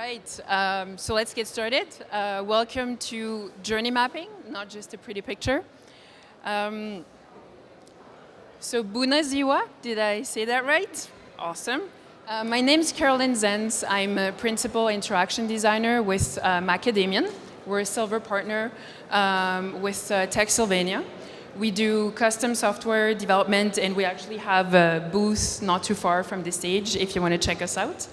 right, so let's get started. Welcome to Journey Mapping, not just a pretty picture. So Bună ziua, did I say that right? Awesome. My name is Caroline Zenss. I'm a principal interaction designer with Macadamian. We're a silver partner with Tech Sylvania. We do custom software development, and we actually have a booth not too far from the stage if you want to check us out.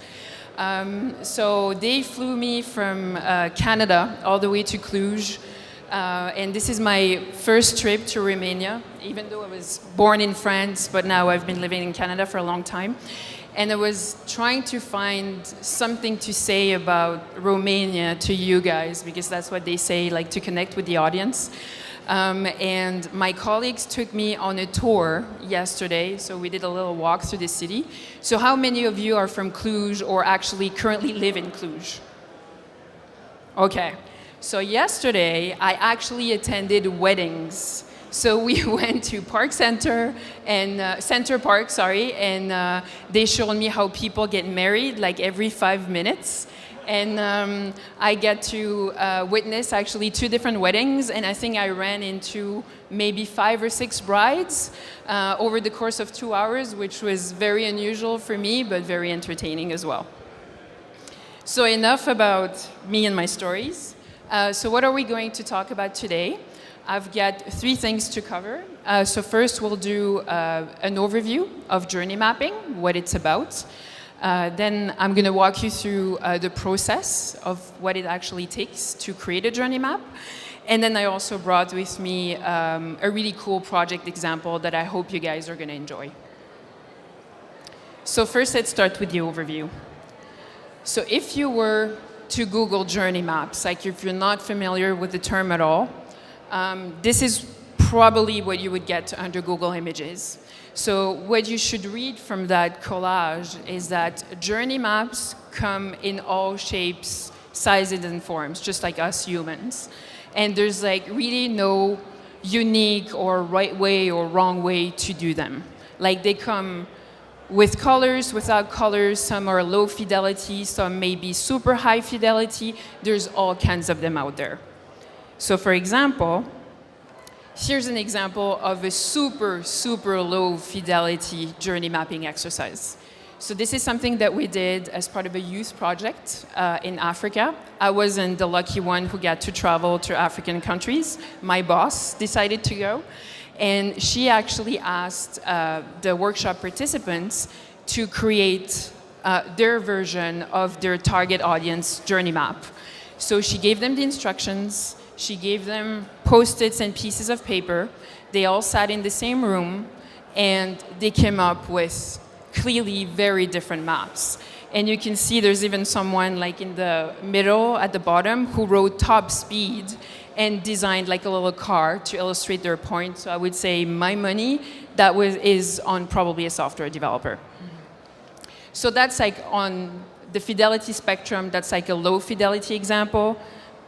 So they flew me from Canada all the way to Cluj, and this is my first trip to Romania, even though I was born in France, but now I've been living in Canada for a long time. And I was trying to find something to say about Romania to you guys, because that's what they say, like to connect with the audience. And my colleagues took me on a tour yesterday, so we did a little walk through the city. So how many of you are from Cluj or actually currently live in Cluj? Okay, so yesterday I actually attended weddings. So we went to Park Center and Center Park, and they showed me how people get married like every 5 minutes. And I get to witness actually 2 different weddings, and I think I ran into maybe 5 or 6 brides over the course of 2 hours, which was very unusual for me, but very entertaining as well. So enough about me and my stories. So what are we going to talk about today? I've got 3 things to cover. So first we'll do an overview of journey mapping, what it's about. Then I'm going to walk you through the process of what it actually takes to create a journey map. And then I also brought with me a really cool project example that I hope you guys are going to enjoy. So first, let's start with the overview. So if you were to Google journey maps, like if you're not familiar with the term at all, this is probably what you would get under Google Images. So what you should read from that collage is that journey maps come in all shapes, sizes, and forms, just like us humans. And there's like really no unique or right way or wrong way to do them. Like they come with colors, without colors, some are low fidelity, some may be super high fidelity. There's all kinds of them out there. So for example, here's an example of a super, super low fidelity journey mapping exercise. So this is something that we did as part of a youth project in Africa. I wasn't the lucky one who got to travel to African countries. My boss decided to go. And she actually asked the workshop participants to create their version of their target audience journey map. So she gave them the instructions. She gave them Post-its and pieces of paper. They all sat in the same room, and they came up with clearly very different maps. And you can see there's even someone like in the middle at the bottom who wrote top speed and designed like a little car to illustrate their point. So I would say my money, is on probably a software developer. So that's like on the fidelity spectrum, that's like a low fidelity example.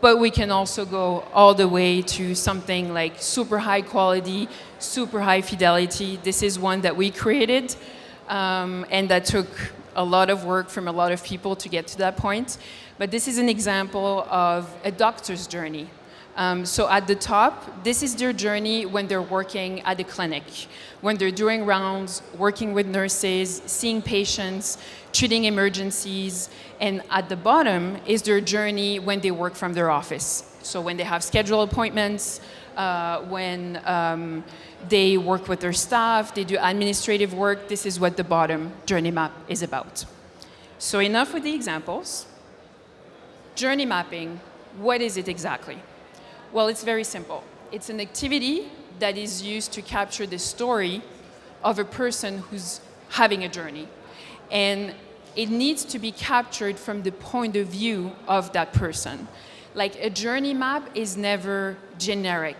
But we can also go all the way to something like super high quality, super high fidelity. This is one that we created, and that took a lot of work from a lot of people to get to that point. But this is an example of a doctor's journey. So at the top, this is their journey when they're working at the clinic, when they're doing rounds, working with nurses, seeing patients, treating emergencies. And at the bottom is their journey when they work from their office. So when they have scheduled appointments, when they work with their staff, they do administrative work, this is what the bottom journey map is about. So enough with the examples. Journey mapping, what is it exactly? Well, it's very simple. It's an activity that is used to capture the story of a person who's having a journey. And it needs to be captured from the point of view of that person. Like a journey map is never generic.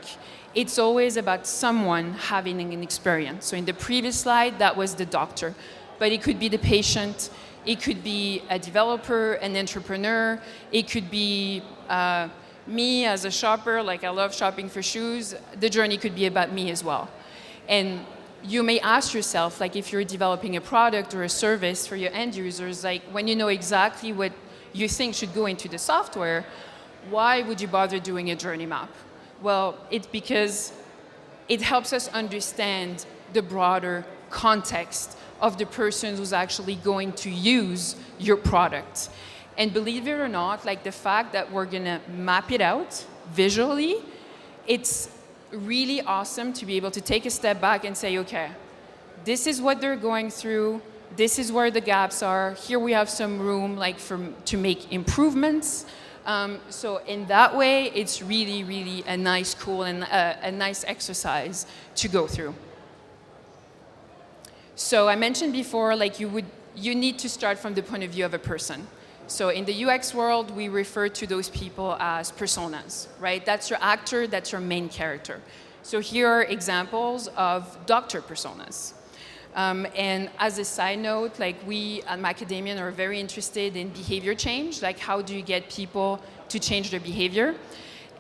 It's always about someone having an experience. So in the previous slide, that was the doctor. But it could be the patient, it could be a developer, an entrepreneur, it could be me as a shopper, like I love shopping for shoes. The journey could be about me as well. And you may ask yourself, like if you're developing a product or a service for your end users, like when you know exactly what you think should go into the software, why would you bother doing a journey map? Well, it's because it helps us understand the broader context of the person who's actually going to use your product. And believe it or not, like the fact that we're gonna map it out visually, it's really awesome to be able to take a step back and say, okay, this is what they're going through, this is where the gaps are, here we have some room like to make improvements. So in that way, it's really, really a nice, cool, and a nice exercise to go through. So I mentioned before, like you need to start from the point of view of a person. So in the UX world, we refer to those people as personas, right? That's your actor, that's your main character. So here are examples of doctor personas. And as a side note, like we at Macadamian are very interested in behavior change, like how do you get people to change their behavior?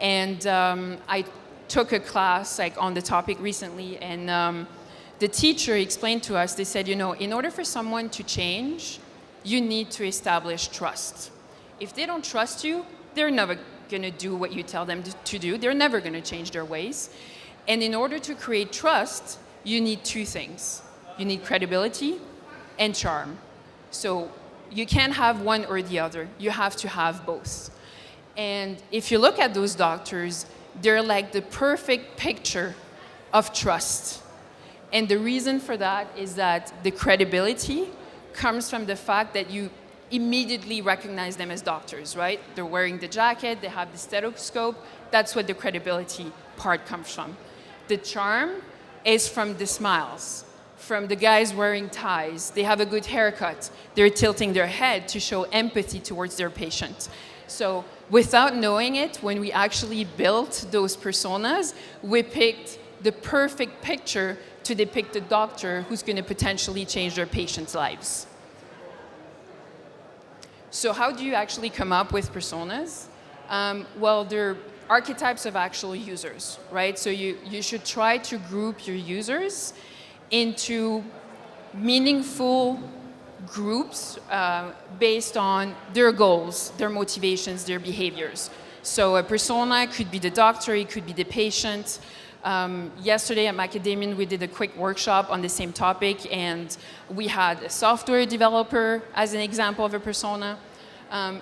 And I took a class like on the topic recently, and the teacher explained to us, they said, you know, in order for someone to change, you need to establish trust. If they don't trust you, they're never gonna do what you tell them to do. They're never gonna change their ways. And in order to create trust, you need two things. You need credibility and charm. So you can't have one or the other. You have to have both. And if you look at those doctors, they're like the perfect picture of trust. And the reason for that is that the credibility comes from the fact that you immediately recognize them as doctors, right? They're wearing the jacket, they have the stethoscope. That's what the credibility part comes from. The charm is from the smiles, from the guys wearing ties. They have a good haircut. They're tilting their head to show empathy towards their patient. So without knowing it, when we actually built those personas, we picked the perfect picture to depict the doctor who's going to potentially change their patients' lives. So how do you actually come up with personas? Well, they're archetypes of actual users, right? So you should try to group your users into meaningful groups based on their goals, their motivations, their behaviors. So a persona could be the doctor, it could be the patient. Yesterday at Macadamian, we did a quick workshop on the same topic, and we had a software developer as an example of a persona.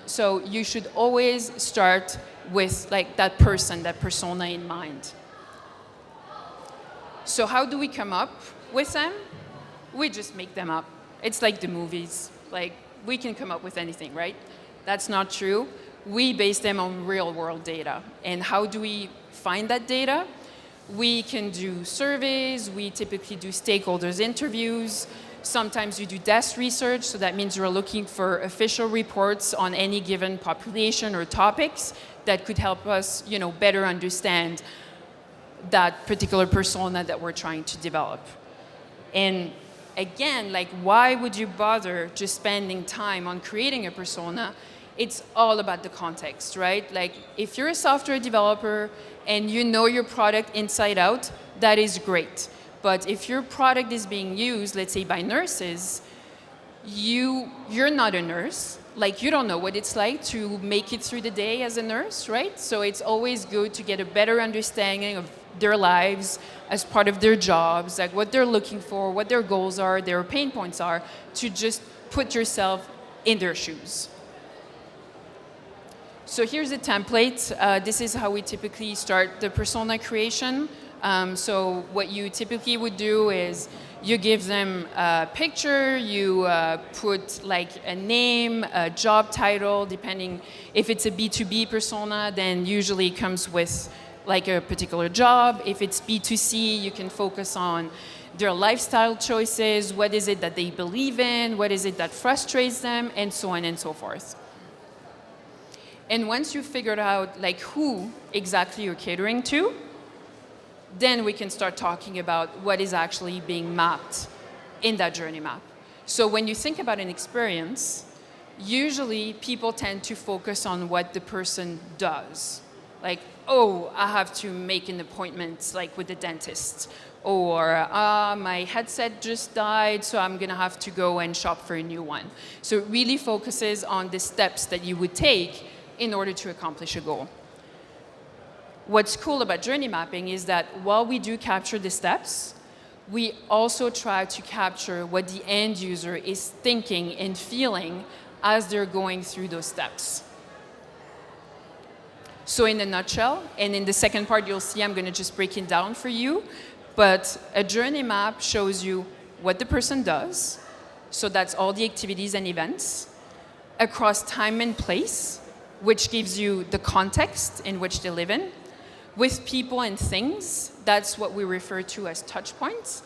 So you should always start with like that person, that persona in mind. So how do we come up with them? We just make them up. It's like the movies. Like, we can come up with anything, right? That's not true. We base them on real-world data. And how do we find that data? We can do surveys, we typically do stakeholders interviews, sometimes you do desk research, so that means you're looking for official reports on any given population or topics that could help us, you know, better understand that particular persona that we're trying to develop. And again, like, why would you bother just spending time on creating a persona? It's all about the context, right? Like, if you're a software developer and you know your product inside out, that is great. But if your product is being used, let's say by nurses, you're not a nurse. Like, you don't know what it's like to make it through the day as a nurse, right? So it's always good to get a better understanding of their lives as part of their jobs, like what they're looking for, what their goals are, their pain points are, to just put yourself in their shoes. So here's a template. This is how we typically start the persona creation. So what you typically would do is you give them a picture, you put like a name, a job title, depending if it's a B2B persona, then usually it comes with like a particular job. If it's B2C, you can focus on their lifestyle choices, what is it that they believe in, what is it that frustrates them, and so on and so forth. And once you've figured out like who exactly you're catering to, then we can start talking about what is actually being mapped in that journey map. So when you think about an experience, usually people tend to focus on what the person does, Like, oh, I have to make an appointment like with the dentist, or my headset just died, so I'm gonna have to go and shop for a new one. So it really focuses on the steps that you would take in order to accomplish a goal. What's cool about journey mapping is that while we do capture the steps, we also try to capture what the end user is thinking and feeling as they're going through those steps. So in a nutshell, and in the second part you'll see I'm going to just break it down for you, but a journey map shows you what the person does, so that's all the activities and events, across time and place, which gives you the context in which they live in, with people and things, that's what we refer to as touch points,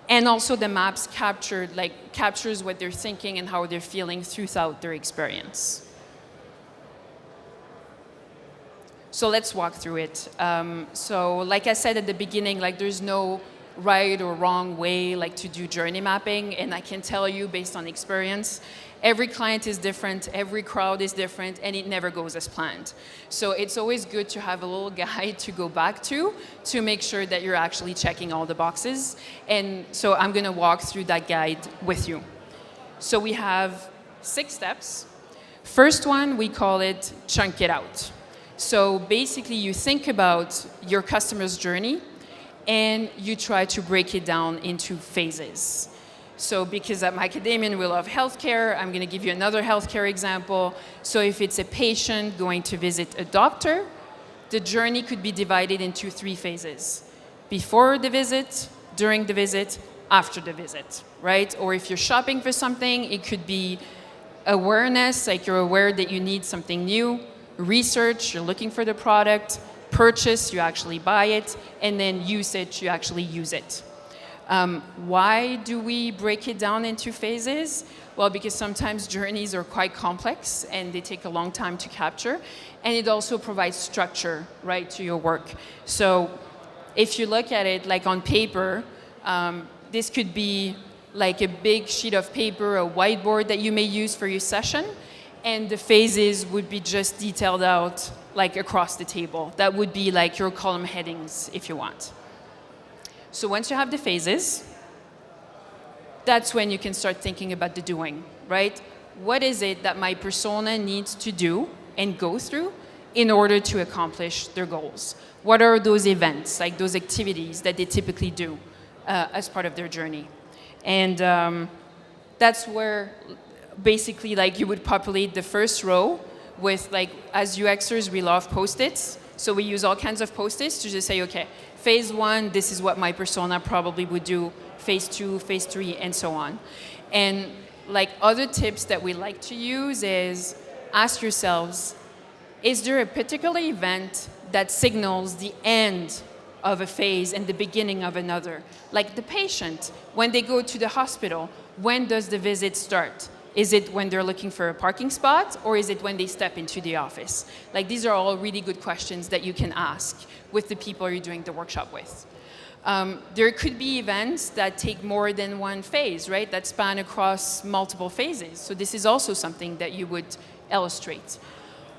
and also the maps captures what they're thinking and how they're feeling throughout their experience. So let's walk through it. So like I said at the beginning, like there's no right or wrong way like to do journey mapping, and I can tell you based on experience, every client is different, every crowd is different, and it never goes as planned. So it's always good to have a little guide to go back to make sure that you're actually checking all the boxes. And so I'm gonna walk through that guide with you. So we have 6 steps. First one, we call it chunk it out. So basically you think about your customer's journey and you try to break it down into phases. So because at Macadamian we love healthcare, I'm going to give you another healthcare example. So if it's a patient going to visit a doctor, the journey could be divided into 3 phases. Before the visit, during the visit, after the visit, right? Or if you're shopping for something, it could be awareness, like you're aware that you need something new, research, you're looking for the product, purchase, you actually buy it, and then usage, you actually use it. Why do we break it down into phases? Well, because sometimes journeys are quite complex and they take a long time to capture, and it also provides structure, right, to your work. So if you look at it like on paper, this could be like a big sheet of paper, a whiteboard that you may use for your session, and the phases would be just detailed out like across the table. That would be like your column headings if you want. So once you have the phases, that's when you can start thinking about the doing, right? What is it that my persona needs to do and go through in order to accomplish their goals? What are those events, like those activities that they typically do as part of their journey? And that's where basically like you would populate the first row with, like, as UXers, we love Post-its. So we use all kinds of Post-its to just say, okay, phase 1, this is what my persona probably would do, phase 2, phase 3, and so on. And like other tips that we like to use is ask yourselves, is there a particular event that signals the end of a phase and the beginning of another? Like the patient, when they go to the hospital, when does the visit start? Is it when they're looking for a parking spot, or is it when they step into the office? Like, these are all really good questions that you can ask with the people you're doing the workshop with. There could be events that take more than one phase, right? That span across multiple phases. So this is also something that you would illustrate.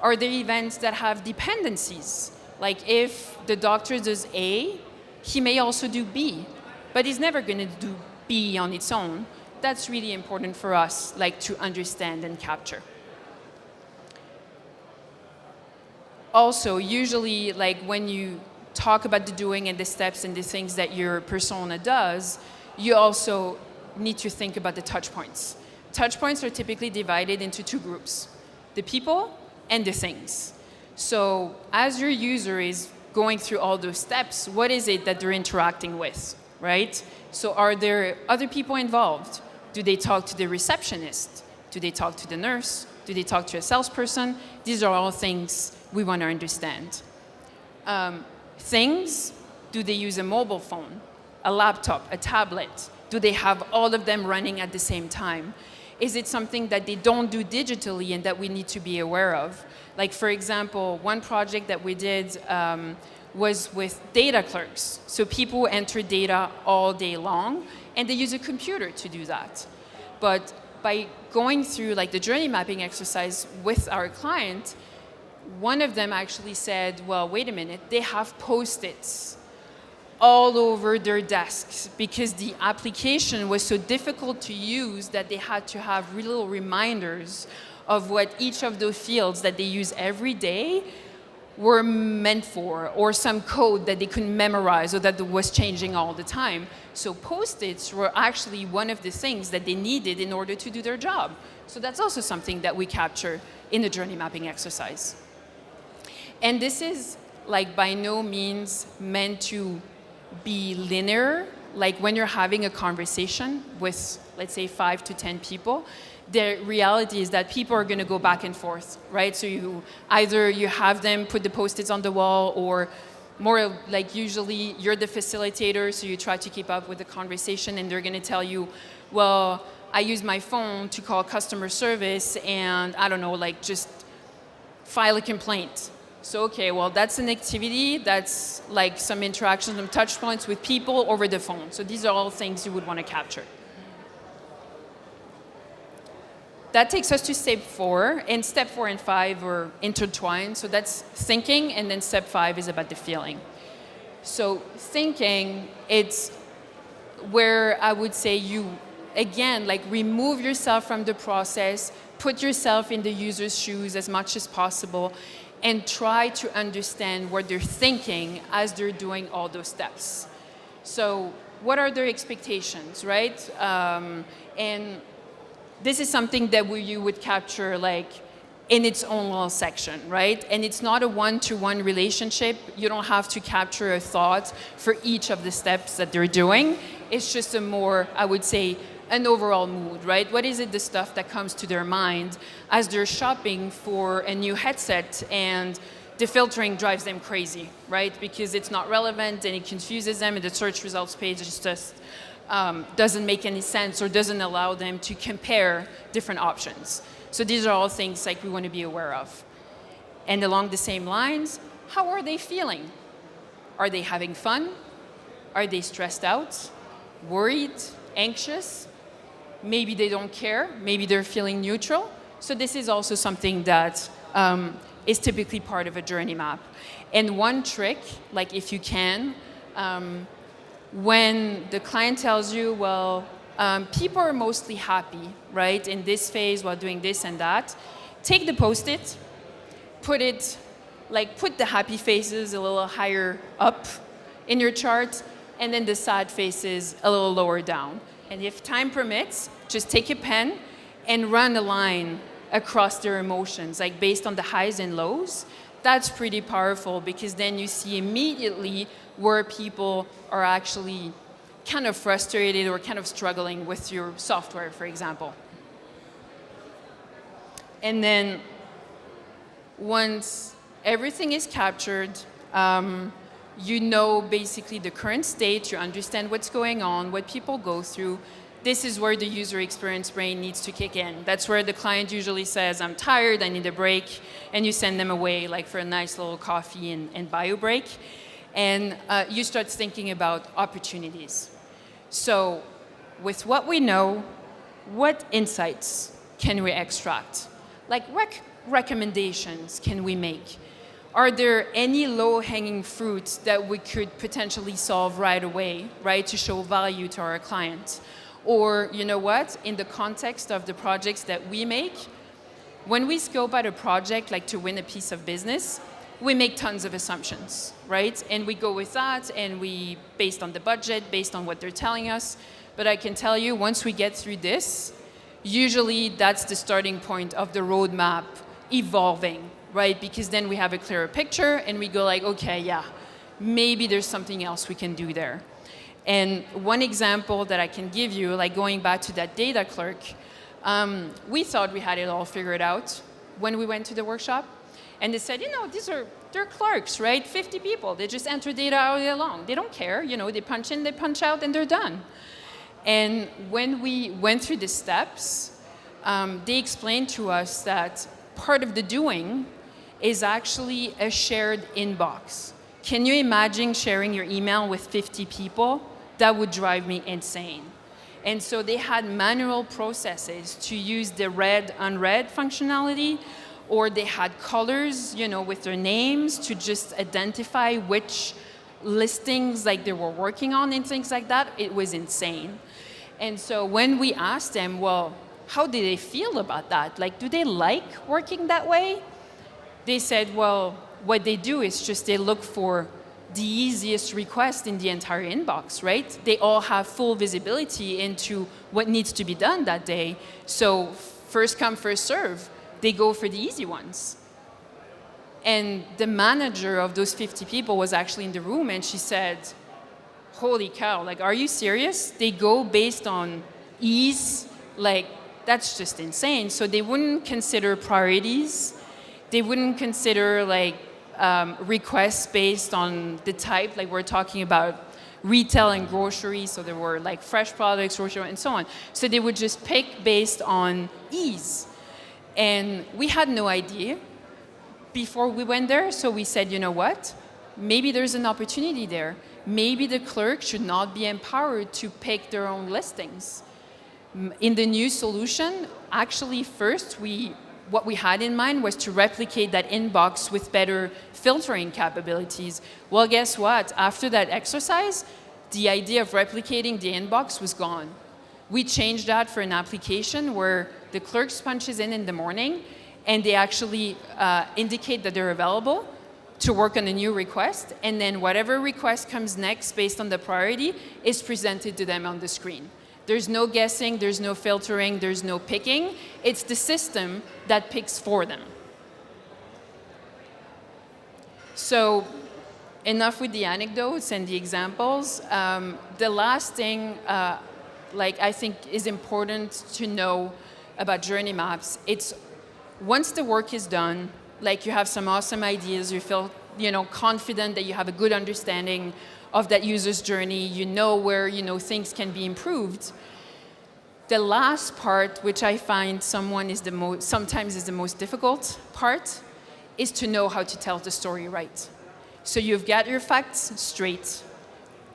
Are there events that have dependencies? Like if the doctor does A, he may also do B, but he's never going to do B on its own. That's really important for us, like, to understand and capture. Also, usually, like, when you talk about the doing and the steps and the things that your persona does, you also need to think about the touch points. Touch points are typically divided into 2 groups, the people and the things. So as your user is going through all those steps, what is it that they're interacting with, right? So are there other people involved? Do they talk to the receptionist? Do they talk to the nurse? Do they talk to a salesperson? These are all things we want to understand. Things, do they use a mobile phone, a laptop, a tablet? Do they have all of them running at the same time? Is it something that they don't do digitally and that we need to be aware of? Like, for example, one project that we did was with data clerks. So people enter data all day long, and they use a computer to do that. But by going through like the journey mapping exercise with our client, one of them actually said, well, wait a minute, they have Post-its all over their desks because the application was so difficult to use that they had to have little reminders of what each of those fields that they use every day were meant for, or some code that they couldn't memorize or that was changing all the time. So Post-its were actually one of the things that they needed in order to do their job. So that's also something that we capture in the journey mapping exercise. And this is like by no means meant to be linear. Like when you're having a conversation with, let's say, 5 to 10 people, the reality is that people are going to go back and forth, right? So you have them put the Post-its on the wall, or more like usually you're the facilitator, so you try to keep up with the conversation, and they're going to tell you, well, I use my phone to call customer service and I don't know, like just file a complaint. So, okay, well, that's an activity, that's like some interactions, some touch points with people over the phone. So these are all things you would want to capture. That takes us to step 4, and step 4 and 5 are intertwined. So that's thinking, and then step 5 is about the feeling. So thinking, it's where I would say you, again, like remove yourself from the process, put yourself in the user's shoes as much as possible, and try to understand what they're thinking as they're doing all those steps. So what are their expectations, right? And this is something that you would capture like in its own little section, right? And it's not a one-to-one relationship. You don't have to capture a thought for each of the steps that they're doing. It's just a more, I would say, an overall mood, right? What is it, the stuff that comes to their mind as they're shopping for a new headset and the filtering drives them crazy, right? Because it's not relevant and it confuses them, and the search results page is just doesn't make any sense or doesn't allow them to compare different options. So these are all things like we want to be aware of. And along the same lines, how are they feeling? Are they having fun? Are they stressed out, worried, anxious? Maybe they don't care. Maybe they're feeling neutral. So this is also something that is typically part of a journey map. And one trick, like if you can, when the client tells you, well, people are mostly happy, right, in this phase while doing this and that, take the Post-it, put the happy faces a little higher up in your chart, and then the sad faces a little lower down. And if time permits, just take a pen and run a line across their emotions, like based on the highs and lows. That's pretty powerful, because then you see immediately where people are actually kind of frustrated or kind of struggling with your software, for example. And then once everything is captured, you know basically the current state, you understand what's going on, what people go through. This is where the user experience brain needs to kick in. That's where the client usually says, I'm tired, I need a break, and you send them away like for a nice little coffee and bio break. And you start thinking about opportunities. So with what we know, what insights can we extract? Like recommendations can we make? Are there any low-hanging fruits that we could potentially solve right away, right, to show value to our clients? Or, you know what, in the context of the projects that we make, when we scope out a project, like to win a piece of business, we make tons of assumptions, right? And we go with that, and we, based on the budget, based on what they're telling us. But I can tell you, once we get through this, usually that's the starting point of the roadmap evolving, right? Because then we have a clearer picture, and we go like, okay, yeah, maybe there's something else we can do there. And one example that I can give you, like going back to that data clerk, we thought we had it all figured out when we went to the workshop. And they said, they're clerks, right? 50 people. They just enter data all day long. They don't care. They punch in, they punch out, and they're done. And when we went through the steps, they explained to us that part of the doing is actually a shared inbox. Can you imagine sharing your email with 50 people? That would drive me insane. And so they had manual processes to use the read-unread functionality, or they had colors, with their names to just identify which listings like they were working on and things like that. It was insane. And so when we asked them, well, how do they feel about that? Like, do they like working that way? They said, well, what they do is just they look for the easiest request in the entire inbox, right? They all have full visibility into what needs to be done that day. So first come, first serve. They go for the easy ones. And the manager of those 50 people was actually in the room, and she said, holy cow, like, are you serious? They go based on ease? Like, that's just insane. So they wouldn't consider priorities. They wouldn't consider, like, requests based on the type. Like, we're talking about retail and grocery, so there were, like, fresh products, grocery, and so on. So they would just pick based on ease. And we had no idea before we went there, so we said, you know what? Maybe there's an opportunity there. Maybe the clerk should not be empowered to pick their own listings. In the new solution, actually first, what we had in mind was to replicate that inbox with better filtering capabilities. Well, guess what? After that exercise, the idea of replicating the inbox was gone. We changed that for an application where the clerk punches in the morning, and they actually indicate that they're available to work on a new request, and then whatever request comes next based on the priority is presented to them on the screen. There's no guessing, there's no filtering, there's no picking. It's the system that picks for them. So enough with the anecdotes and the examples. The last thing I think is important to know about journey maps, it's once the work is done, like you have some awesome ideas, you feel confident that you have a good understanding of that user's journey, you know where things can be improved. The last part, which I find sometimes is the most difficult part, is to know how to tell the story right. So you've got your facts straight.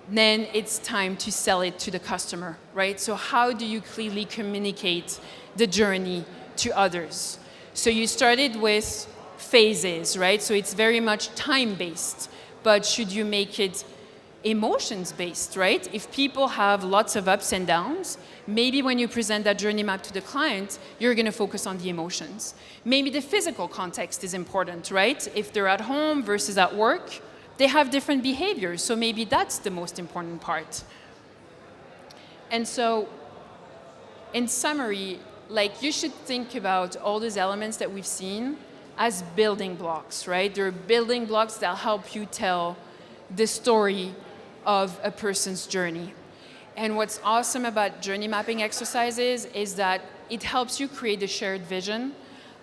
Then it's time to sell it to the customer, right? So how do you clearly communicate the journey to others? So you started with phases, right? So it's very much time-based, but should you make it emotions-based, right? If people have lots of ups and downs, maybe when you present that journey map to the client, you're going to focus on the emotions. Maybe the physical context is important, right? If they're at home versus at work, they have different behaviors, so maybe that's the most important part. And so, in summary, you should think about all those elements that we've seen as building blocks, right? They're building blocks that help you tell the story of a person's journey. And what's awesome about journey mapping exercises is that it helps you create a shared vision,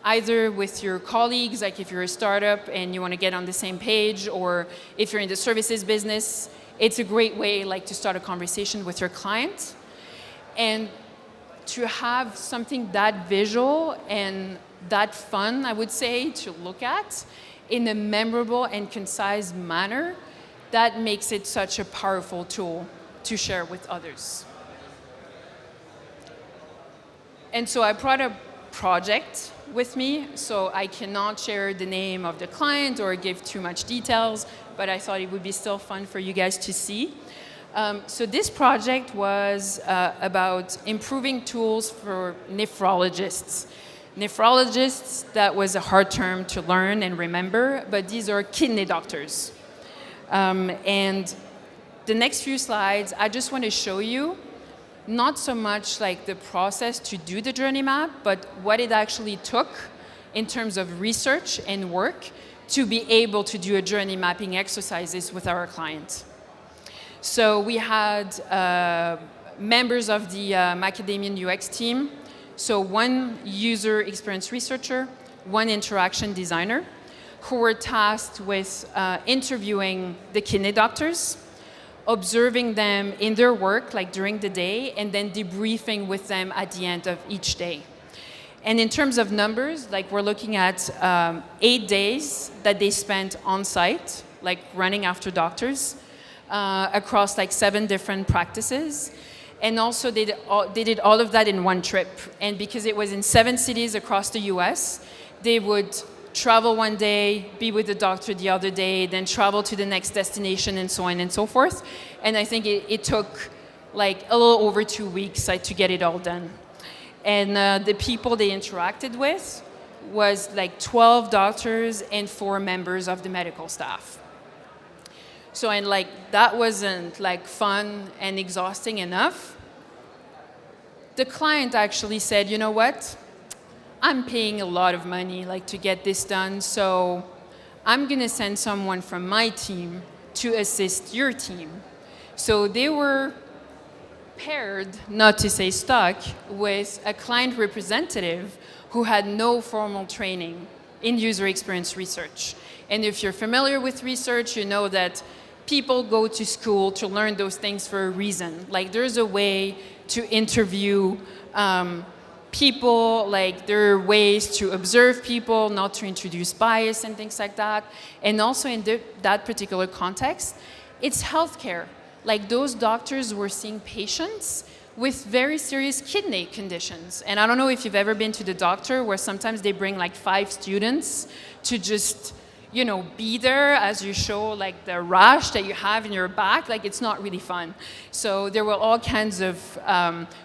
either with your colleagues, like if you're a startup and you want to get on the same page, or if you're in the services business, it's a great way to start a conversation with your client. And to have something that visual and that fun, I would say, to look at in a memorable and concise manner, that makes it such a powerful tool to share with others. And so I brought a project with me, so I cannot share the name of the client or give too much details, but I thought it would be still fun for you guys to see. So this project was about improving tools for nephrologists. Nephrologists, that was a hard term to learn and remember, but these are kidney doctors. And the next few slides, I just want to show you not so much the process to do the journey map, but what it actually took in terms of research and work to be able to do a journey mapping exercises with our clients. So we had members of the Macadamian UX team, so one user experience researcher, one interaction designer, who were tasked with interviewing the kidney doctors, observing them in their work, during the day, and then debriefing with them at the end of each day. And in terms of numbers, we're looking at 8 days that they spent on site, running after doctors, across 7 different practices. And also they did all of that in one trip. And because it was in 7 cities across the US, they would travel one day, be with the doctor the other day, then travel to the next destination, and so on and so forth. And I think it took like a little over 2 weeks to get it all done. And the people they interacted with was like 12 doctors and 4 members of the medical staff. So, and like that wasn't like fun and exhausting enough. The client actually said, you know what? I'm paying a lot of money like to get this done, so I'm gonna send someone from my team to assist your team. So they were paired, not to say stuck, with a client representative who had no formal training in user experience research. And if you're familiar with research, you know that people go to school to learn those things for a reason. Like there's a way to interview people, like there are ways to observe people, not to introduce bias and things like that. And also in that particular context, it's healthcare. Like those doctors were seeing patients with very serious kidney conditions. And I don't know if you've ever been to the doctor where sometimes they bring like 5 students to just, you know, be there as you show like the rash that you have in your back. Like it's not really fun. So there were all kinds of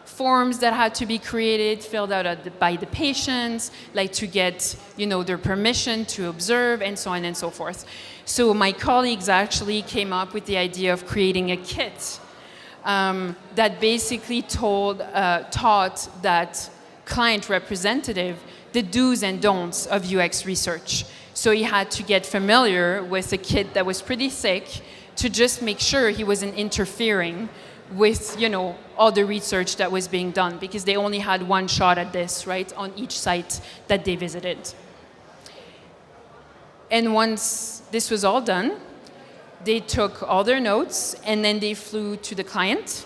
forms that had to be created, filled out by the patients, like to get, you know, their permission to observe and so on and so forth. So my colleagues actually came up with the idea of creating a kit that basically taught that client representative the do's and don'ts of UX research. So he had to get familiar with a kit that was pretty thick to just make sure he wasn't interfering with, you know, all the research that was being done, because they only had one shot at this, right, on each site that they visited. And once this was all done, they took all their notes and then they flew to the client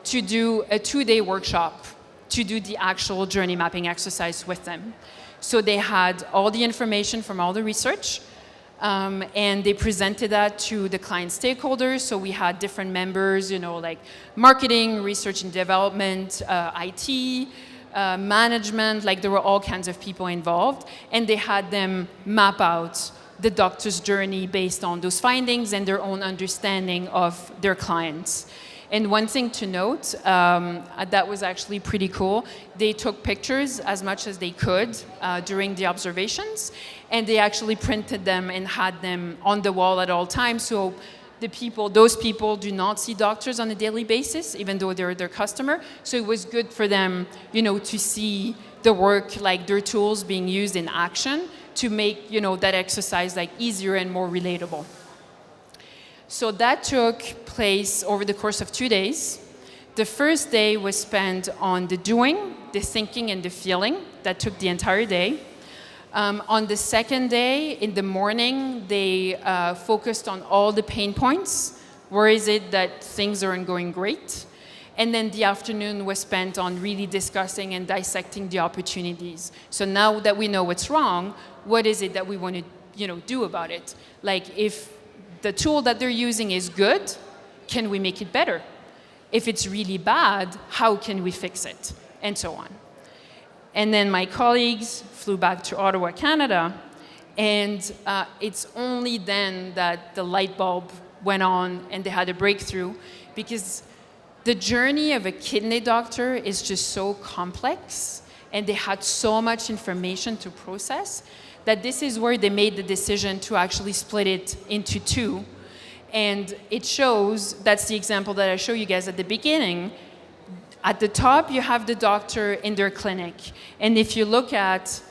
to do a 2-day workshop to do the actual journey mapping exercise with them. So they had all the information from all the research, and they presented that to the client stakeholders. So we had different members, you know, like marketing, research and development, IT, management, like there were all kinds of people involved, and they had them map out the doctor's journey based on those findings and their own understanding of their clients. And one thing to note, that was actually pretty cool, they took pictures as much as they could during the observations, and they actually printed them and had them on the wall at all times. So those people do not see doctors on a daily basis, even though they're their customer. So it was good for them, you know, to see the work, like their tools being used in action to make, you know, that exercise like easier and more relatable. So that took place over the course of 2 days. The first day was spent on the doing, the thinking, and the feeling. That took the entire day. On the second day, in the morning, they focused on all the pain points. Where is it that things aren't going great? And then the afternoon was spent on really discussing and dissecting the opportunities. So now that we know what's wrong, what is it that we want to, you know, do about it? Like if the tool that they're using is good, can we make it better? If it's really bad, how can we fix it? And so on. And then my colleagues flew back to Ottawa, Canada, and it's only then that the light bulb went on and they had a breakthrough, because the journey of a kidney doctor is just so complex and they had so much information to process that this is where they made the decision to actually split it into 2. And it shows, that's the example that I showed you guys at the beginning. At the top, you have the doctor in their clinic. And if you look at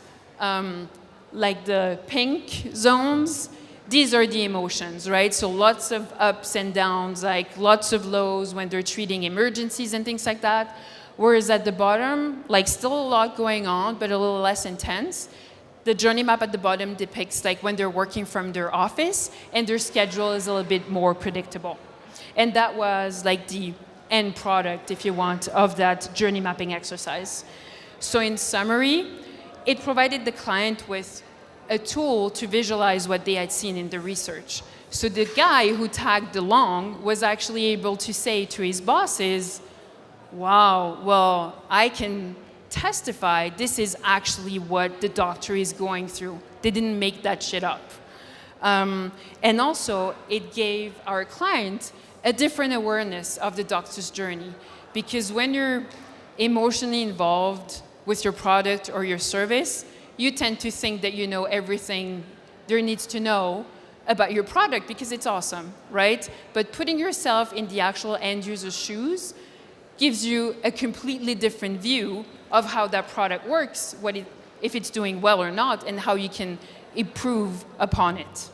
like the pink zones, these are the emotions, right? So lots of ups and downs, like lots of lows when they're treating emergencies and things like that. Whereas at the bottom, like still a lot going on, but a little less intense. The journey map at the bottom depicts like when they're working from their office and their schedule is a little bit more predictable. And that was like the end product, if you want, of that journey mapping exercise. So in summary, it provided the client with a tool to visualize what they had seen in the research. So the guy who tagged along was actually able to say to his bosses, wow, well, I can testified, this is actually what the doctor is going through. They didn't make that shit up. And also, it gave our client a different awareness of the doctor's journey. Because when you're emotionally involved with your product or your service, you tend to think that you know everything there needs to know about your product because it's awesome, right? But putting yourself in the actual end user's shoes gives you a completely different view of how that product works, if it's doing well or not, and how you can improve upon it.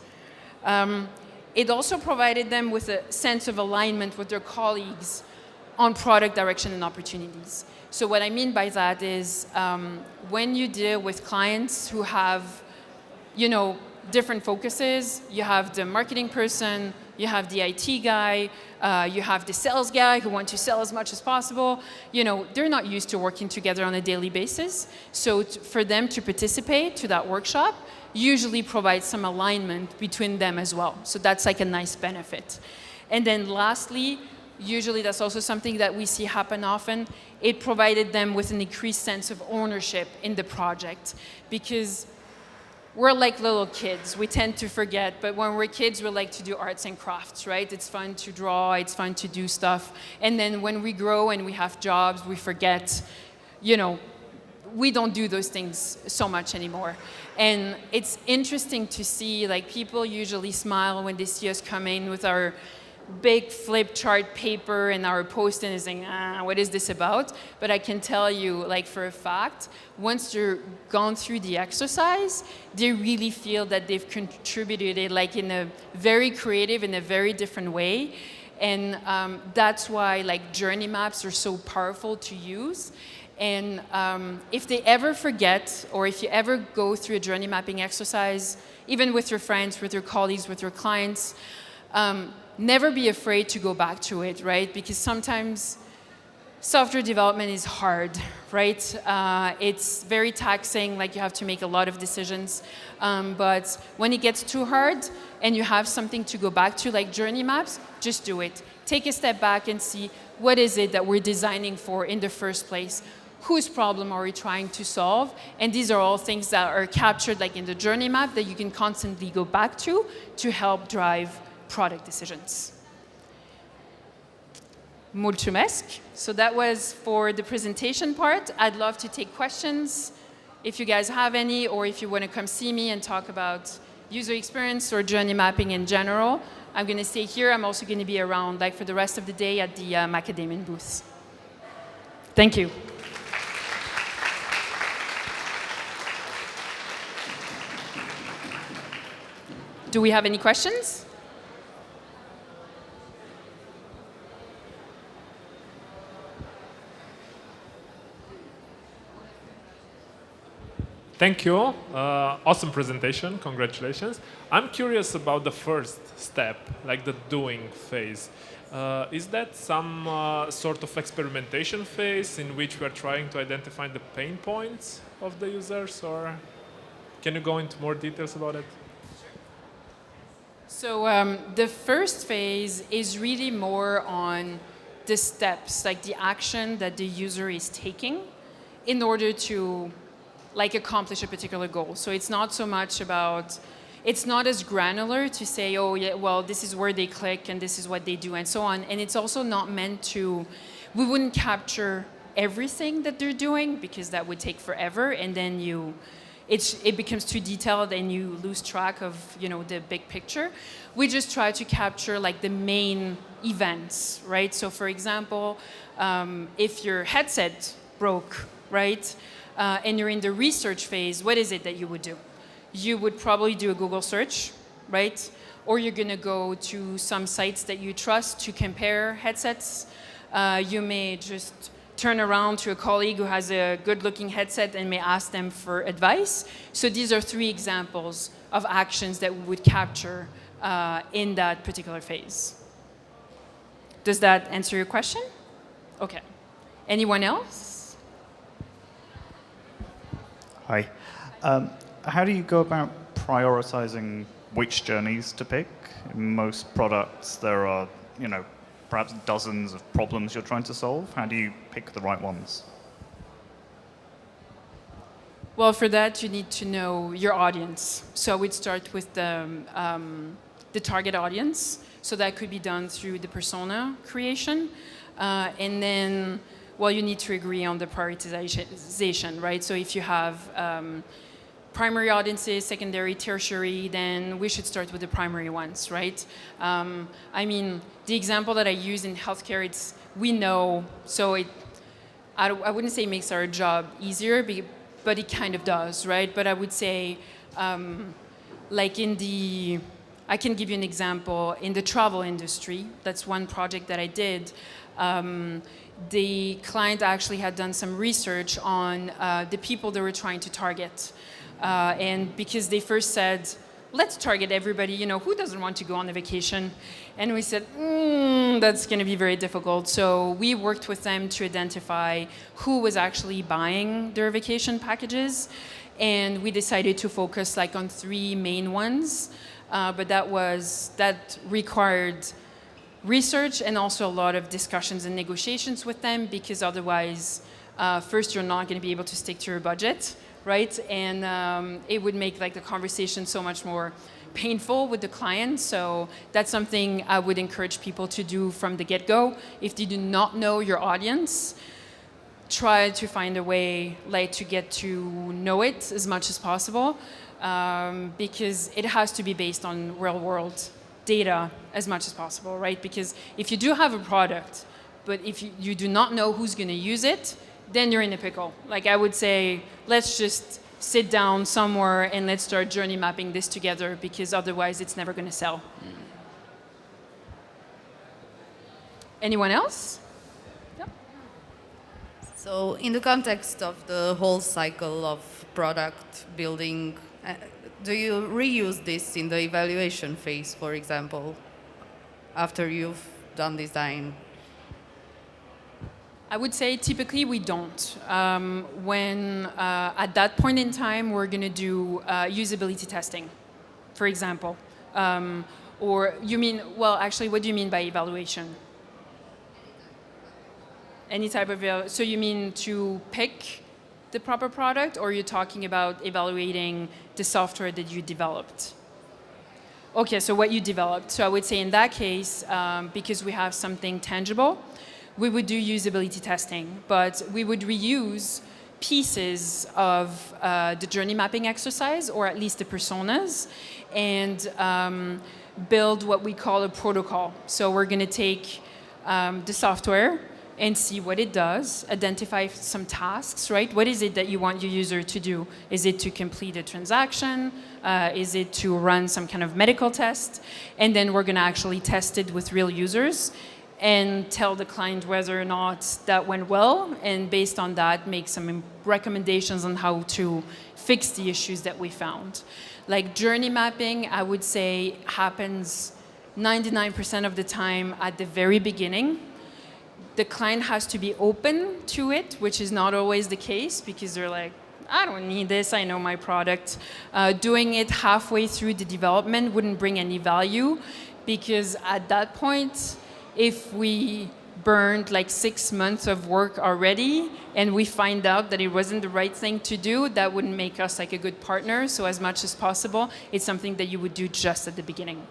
It also provided them with a sense of alignment with their colleagues on product direction and opportunities. So what I mean by that is when you deal with clients who have, different focuses, you have the marketing person, you have the IT guy, you have the sales guy who wants to sell as much as possible. They're not used to working together on a daily basis. So for them to participate to that workshop usually provides some alignment between them as well. So that's like a nice benefit. And then lastly, usually that's also something that we see happen often, it provided them with an increased sense of ownership in the project. Because we're like little kids. We tend to forget, but when we're kids, we like to do arts and crafts, right? It's fun to draw, it's fun to do stuff. And then when we grow and we have jobs, we forget, we don't do those things so much anymore. And it's interesting to see, people usually smile when they see us come in with our big flip chart paper and our post-it and saying, what is this about? But I can tell you, for a fact, once they're gone through the exercise, they really feel that they've contributed it in a very creative, in a very different way. And that's why journey maps are so powerful to use. And if they ever forget, or if you ever go through a journey mapping exercise, even with your friends, with your colleagues, with your clients, never be afraid to go back to it, right? Because sometimes software development is hard, right? It's very taxing, you have to make a lot of decisions. But when it gets too hard and you have something to go back to, like journey maps, just do it. Take a step back and see what is it that we're designing for in the first place. Whose problem are we trying to solve? And these are all things that are captured in the journey map that you can constantly go back to help drive product decisions. Mulțumesc. So that was for the presentation part. I'd love to take questions if you guys have any, or if you want to come see me and talk about user experience or journey mapping in general. I'm going to stay here. I'm also going to be around for the rest of the day at the Macadamian booth. Thank you. Do we have any questions? Thank you. Awesome presentation. Congratulations. I'm curious about the first step, the doing phase. Is that some sort of experimentation phase in which we are trying to identify the pain points of the users, or can you go into more details about it? So the first phase is really more on the steps, the action that the user is taking in order to accomplish a particular goal. So it's not so much about, it's not as granular to say, oh, yeah, well, this is where they click and this is what they do and so on. And it's also not meant to, we wouldn't capture everything that they're doing because that would take forever. And then it becomes too detailed and you lose track of, the big picture. We just try to capture the main events, right? So for example, if your headset broke, right? And you're in the research phase, what is it that you would do? You would probably do a Google search, right? Or you're going to go to some sites that you trust to compare headsets. You may just turn around to a colleague who has a good-looking headset and may ask them for advice. So these are 3 examples of actions that we would capture in that particular phase. Does that answer your question? Okay. Anyone else? Hi. How do you go about prioritizing which journeys to pick? In most products, there are, perhaps dozens of problems you're trying to solve. How do you pick the right ones? Well, for that, you need to know your audience. So I would start with the target audience. So that could be done through the persona creation. And then, well, you need to agree on the prioritization, right? So if you have primary audiences, secondary, tertiary, then we should start with the primary ones, right? I mean, the example that I use in healthcare, it's, we know, so I wouldn't say it makes our job easier, but it kind of does, right? But I would say, like I can give you an example. In the travel industry, that's one project that I did. The client actually had done some research on the people they were trying to target. And because they first said, let's target everybody, you know, who doesn't want to go on a vacation? And we said, that's going to be very difficult. So we worked with them to identify who was actually buying their vacation packages. And we decided to focus like on 3 main ones. But that required research and also a lot of discussions and negotiations with them, because otherwise, first, you're not going to be able to stick to your budget, right? And it would make like the conversation so much more painful with the client. So that's something I would encourage people to do from the get-go. If they do not know your audience, try to find a way like to get to know it as much as possible, because it has to be based on real-world data as much as possible, right? Because if you do have a product, but if you do not know who's going to use it, then you're in a pickle. Like I would say, let's just sit down somewhere and let's start journey mapping this together, because otherwise it's never going to sell. Anyone else? Yep. So in the context of the whole cycle of product building, do you reuse this in the evaluation phase, for example, after you've done design? I would say typically we don't. When at that point in time, we're going to do usability testing, for example. Or you mean, well, actually, what do you mean by evaluation? Any type of, so you mean to pick the proper product, or you're talking about evaluating the software that you developed? Okay, so what you developed. So I would say in that case, because we have something tangible, we would do usability testing, but we would reuse pieces of the journey mapping exercise, or at least the personas, and build what we call a protocol. So we're going to take the software and see what it does, identify some tasks, right? What is it that you want your user to do? Is it to complete a transaction? Is it to run some kind of medical test? And then we're going to actually test it with real users and tell the client whether or not that went well, and based on that, make some recommendations on how to fix the issues that we found. Like journey mapping, I would say happens 99% of the time at the very beginning. The client has to be open to it, which is not always the case, because they're like, I don't need this, I know my product. Doing it halfway through the development wouldn't bring any value, because at that point, if we burned like 6 months of work already and we find out that it wasn't the right thing to do, that wouldn't make us like a good partner. So as much as possible, it's something that you would do just at the beginning.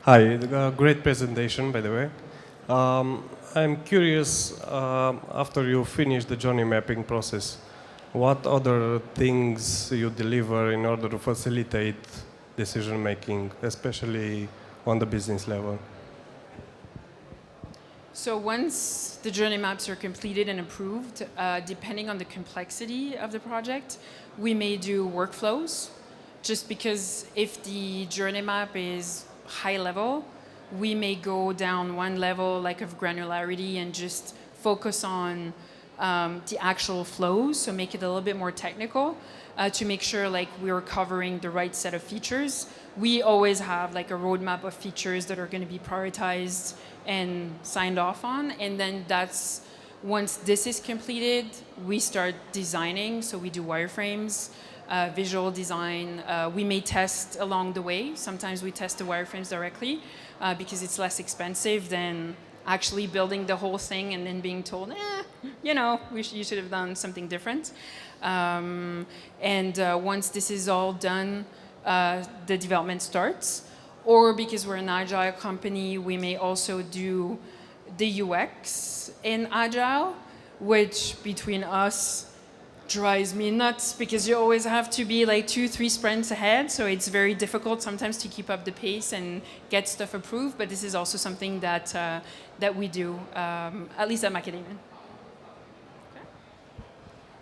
Hi, great presentation, by the way. I'm curious, after you finish the journey mapping process, what other things you deliver in order to facilitate decision making, especially on the business level? So once the journey maps are completed and approved, depending on the complexity of the project, we may do workflows, just because if the journey map is high level, we may go down one level like of granularity and just focus on the actual flows, so make it a little bit more technical to make sure like we're covering the right set of features. We always have like a roadmap of features that are going to be prioritized and signed off on, and then that's, once this is completed, we start designing. So we do wireframes, visual design. We may test along the way. Sometimes we test the wireframes directly because it's less expensive than actually building the whole thing and then being told, you know, you should have done something different. Once this is all done, the development starts. Or because we're an agile company, we may also do the UX in agile, which between us drives me nuts because you always have to be like 2-3 sprints ahead. So it's very difficult sometimes to keep up the pace and get stuff approved. But this is also something that that we do, at least at Macadamian.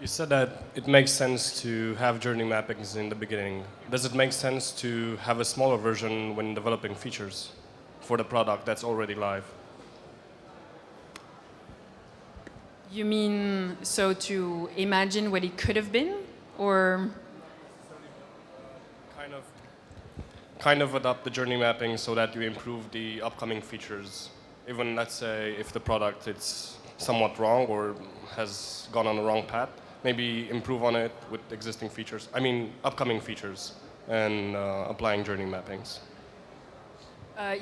You said that it makes sense to have journey mappings in the beginning. Does it make sense to have a smaller version when developing features for the product that's already live? You mean, so to imagine what it could have been, or? Kind of adapt the journey mapping so that you improve the upcoming features. Even, let's say, if the product is somewhat wrong or has gone on the wrong path, maybe improve on it with existing features. I mean, upcoming features and applying journey mappings.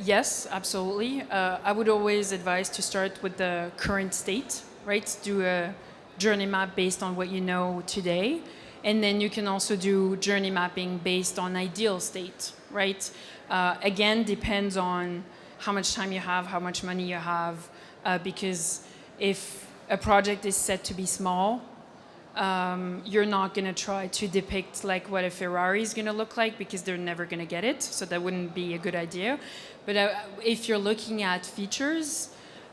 Yes, absolutely. I would always advise to start with the current state, right? Do a journey map based on what you know today. And then you can also do journey mapping based on ideal state, right? Again, depends on how much time you have, how much money you have, because if a project is set to be small, you're not going to try to depict like what a Ferrari is going to look like because they're never going to get it. So that wouldn't be a good idea. But if you're looking at features,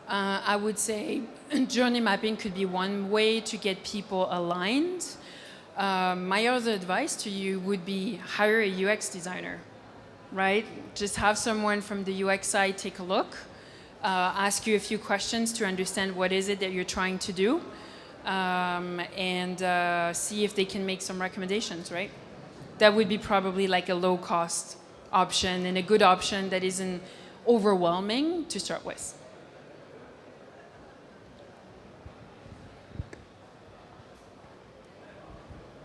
I would say journey mapping could be one way to get people aligned. My other advice to you would be hire a UX designer, right? Just have someone from the UX side take a look, ask you a few questions to understand what is it that you're trying to do. And see if they can make some recommendations, right? That would be probably like a low-cost option and a good option that isn't overwhelming to start with.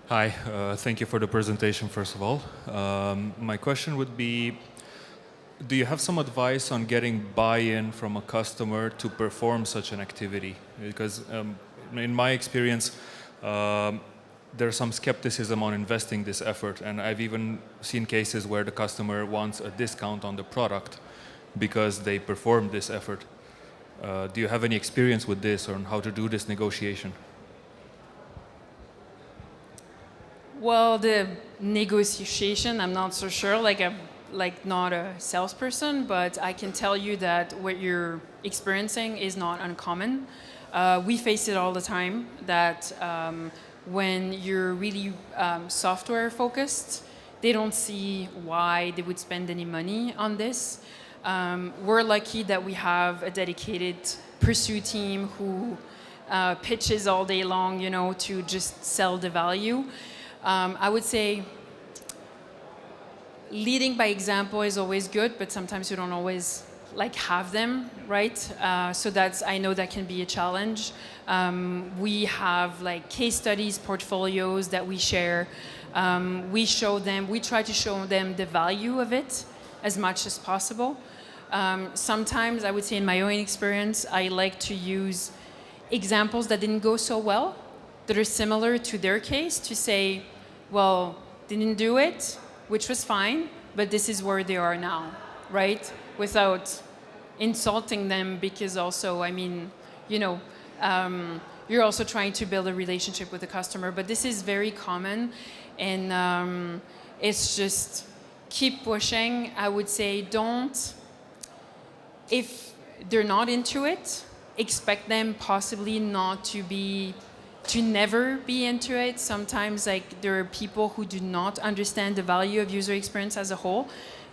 Hi, thank you for the presentation, first of all. My question would be, do you have some advice on getting buy-in from a customer to perform such an activity? Because in my experience, there's some skepticism on investing this effort, and I've even seen cases where the customer wants a discount on the product because they performed this effort. Do you have any experience with this or on how to do this negotiation? Well, the negotiation, I'm not so sure, like not a salesperson, but I can tell you that what you're experiencing is not uncommon. We face it all the time, that when you're really software focused, they don't see why they would spend any money on this. We're lucky that we have a dedicated pursuit team who pitches all day long, you know, to just sell the value. I would say leading by example is always good, but sometimes you don't always like have them, right? So I know that can be a challenge. We have like case studies, portfolios that we share. We try to show them the value of it as much as possible. Sometimes I would say in my own experience, I like to use examples that didn't go so well, that are similar to their case, to say, well, didn't do it, which was fine, but this is where they are now, right? Without insulting them, because also, I mean, you know, you're also trying to build a relationship with the customer, but this is very common, and it's just keep pushing. I would say if they're not into it, expect them possibly to never be into it. Sometimes like there are people who do not understand the value of user experience as a whole.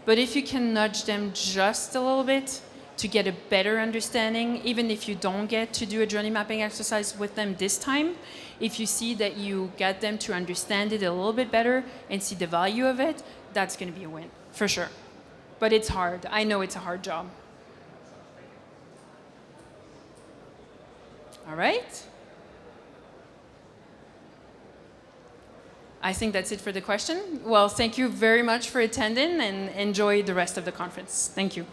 But if you can nudge them just a little bit to get a better understanding, even if you don't get to do a journey mapping exercise with them this time, if you see that you get them to understand it a little bit better and see the value of it, that's going to be a win, for sure. But it's hard. I know it's a hard job. All right. I think that's it for the question. Well, thank you very much for attending and enjoy the rest of the conference. Thank you.